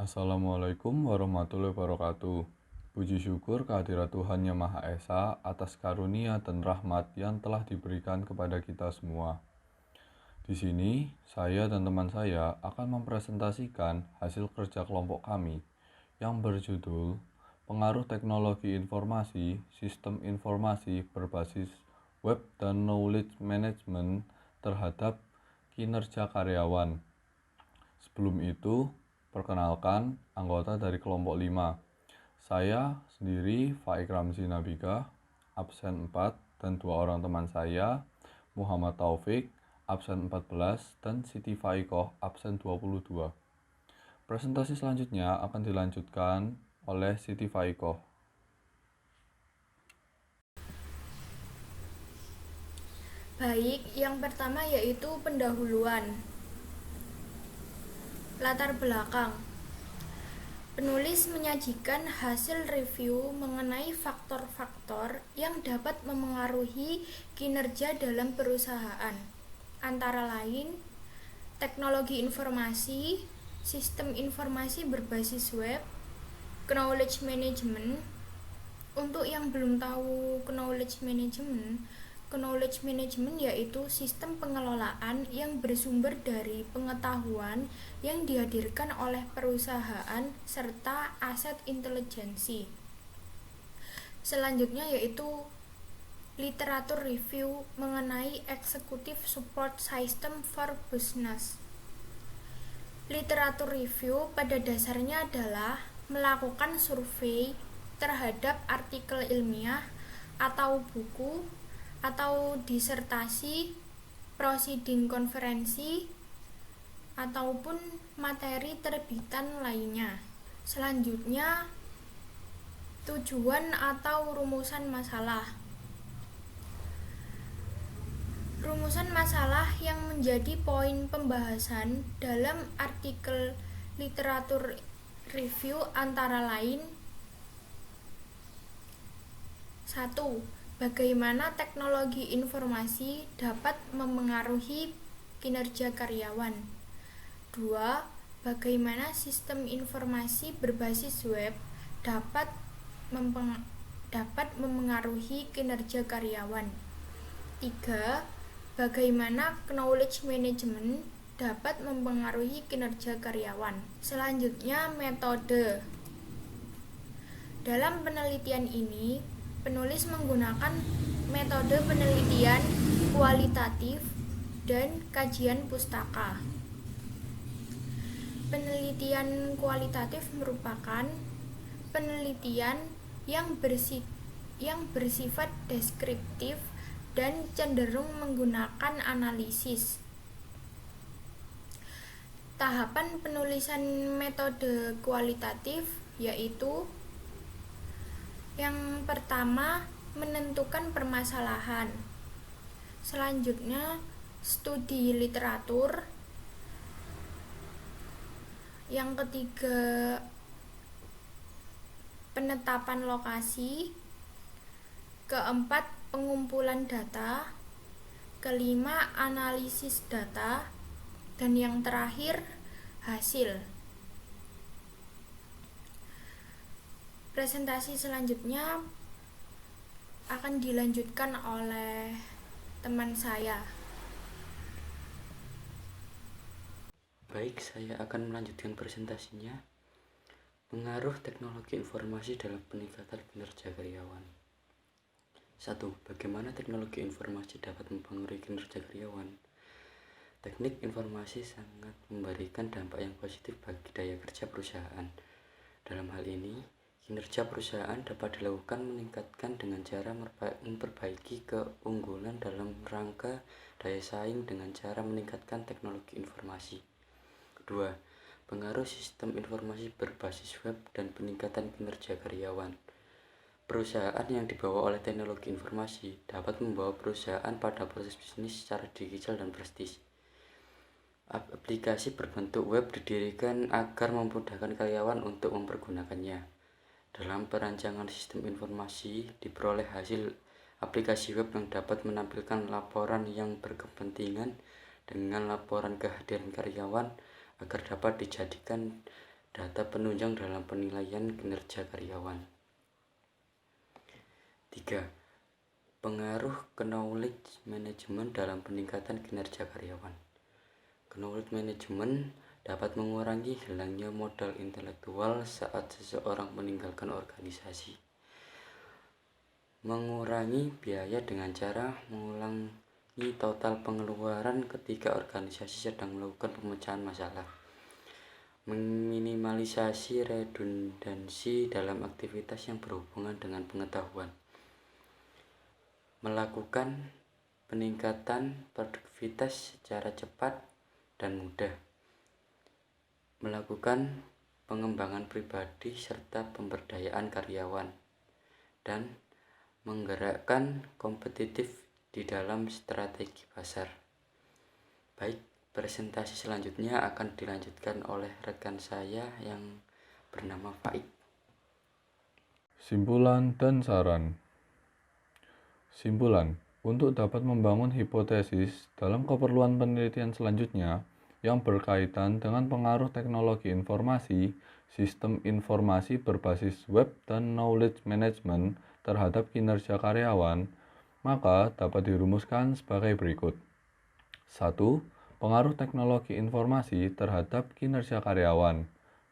Assalamualaikum warahmatullahi wabarakatuh. Puji syukur kehadirat Tuhan Yang Maha Esa atas karunia dan rahmat yang telah diberikan kepada kita semua. Di sini, saya dan teman saya akan mempresentasikan hasil kerja kelompok kami yang berjudul Pengaruh Teknologi Informasi, Sistem Informasi Berbasis Web dan Knowledge Management terhadap kinerja karyawan. Sebelum itu, perkenalkan anggota dari kelompok 5. Saya sendiri, Faik Ramzi Nabika, absen 4, dan 2 orang teman saya, Muhammad Taufik, absen 14, dan Siti Faikoh, absen 22. Presentasi selanjutnya akan dilanjutkan oleh Siti Faikoh. Baik, yang pertama yaitu pendahuluan. Latar belakang. Penulis menyajikan hasil review mengenai faktor-faktor yang dapat memengaruhi kinerja dalam perusahaan. Antara lain, teknologi informasi, sistem informasi berbasis web, knowledge management. Untuk yang belum tahu knowledge management yaitu sistem pengelolaan yang bersumber dari pengetahuan yang dihadirkan oleh perusahaan serta aset intelijensi. Selanjutnya yaitu literatur review mengenai executive support system for business. Literatur review pada dasarnya adalah melakukan survei terhadap artikel ilmiah atau buku atau disertasi, prosiding konferensi, ataupun materi terbitan lainnya. Selanjutnya, tujuan atau rumusan masalah. Rumusan masalah yang menjadi poin pembahasan dalam artikel literatur review antara lain 1. Bagaimana teknologi informasi dapat memengaruhi kinerja karyawan. 2. Bagaimana sistem informasi berbasis web dapat memengaruhi kinerja karyawan. 3. Bagaimana knowledge management dapat mempengaruhi kinerja karyawan. Selanjutnya, metode. Dalam penelitian ini, penulis menggunakan metode penelitian kualitatif dan kajian pustaka. Penelitian kualitatif merupakan penelitian yang bersifat deskriptif dan cenderung menggunakan analisis. Tahapan penulisan metode kualitatif yaitu yang pertama, menentukan permasalahan. Selanjutnya, studi literatur. Yang ketiga, penetapan lokasi. Keempat, pengumpulan data. Kelima, analisis data. Dan yang terakhir, hasil. Presentasi selanjutnya akan dilanjutkan oleh teman saya. Baik, saya akan melanjutkan presentasinya. Pengaruh teknologi informasi dalam peningkatan kinerja karyawan. 1. Bagaimana teknologi informasi dapat mempengaruhi kinerja karyawan? Teknik informasi sangat memberikan dampak yang positif bagi daya kerja perusahaan. Dalam hal ini, kinerja perusahaan dapat dilakukan meningkatkan dengan cara memperbaiki keunggulan dalam rangka daya saing dengan cara meningkatkan teknologi informasi. 2. Pengaruh sistem informasi berbasis web dan peningkatan kinerja karyawan. Perusahaan yang dibawa oleh teknologi informasi dapat membawa perusahaan pada proses bisnis secara digital dan prestis. Aplikasi berbentuk web didirikan agar memudahkan karyawan untuk mempergunakannya. Dalam perancangan sistem informasi, diperoleh hasil aplikasi web yang dapat menampilkan laporan yang berkepentingan dengan laporan kehadiran karyawan agar dapat dijadikan data penunjang dalam penilaian kinerja karyawan. 3. Pengaruh knowledge management dalam peningkatan kinerja karyawan. Knowledge management dapat mengurangi hilangnya modal intelektual saat seseorang meninggalkan organisasi. Mengurangi biaya dengan cara mengurangi total pengeluaran ketika organisasi sedang melakukan pemecahan masalah. Meminimalisasi redundansi dalam aktivitas yang berhubungan dengan pengetahuan. Melakukan peningkatan produktivitas secara cepat dan mudah. Melakukan pengembangan pribadi serta pemberdayaan karyawan. Dan menggerakkan kompetitif di dalam strategi pasar. Baik, presentasi selanjutnya akan dilanjutkan oleh rekan saya yang bernama Faik. Simpulan dan saran. Simpulan, untuk dapat membangun hipotesis dalam keperluan penelitian selanjutnya yang berkaitan dengan pengaruh teknologi informasi, sistem informasi berbasis web dan knowledge management terhadap kinerja karyawan, maka dapat dirumuskan sebagai berikut. 1. Pengaruh teknologi informasi terhadap kinerja karyawan.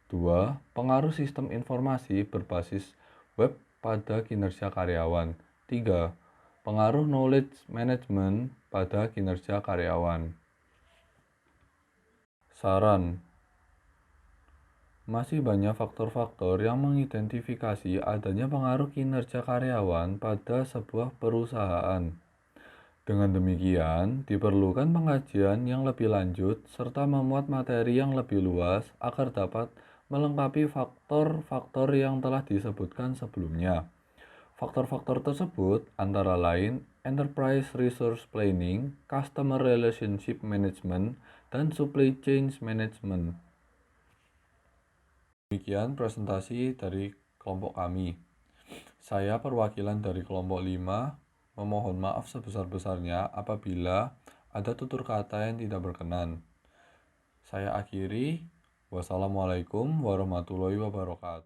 2. Pengaruh sistem informasi berbasis web pada kinerja karyawan. 3. Pengaruh knowledge management pada kinerja karyawan. Saran. Masih banyak faktor-faktor yang mengidentifikasi adanya pengaruh kinerja karyawan pada sebuah perusahaan. Dengan demikian, diperlukan pengajian yang lebih lanjut serta memuat materi yang lebih luas agar dapat melengkapi faktor-faktor yang telah disebutkan sebelumnya. Faktor-faktor tersebut antara lain Enterprise Resource Planning, Customer Relationship Management, dan Supply Chain Management. Demikian presentasi dari kelompok kami. Saya perwakilan dari kelompok 5 memohon maaf sebesar-besarnya apabila ada tutur kata yang tidak berkenan. Saya akhiri. Wassalamualaikum warahmatullahi wabarakatuh.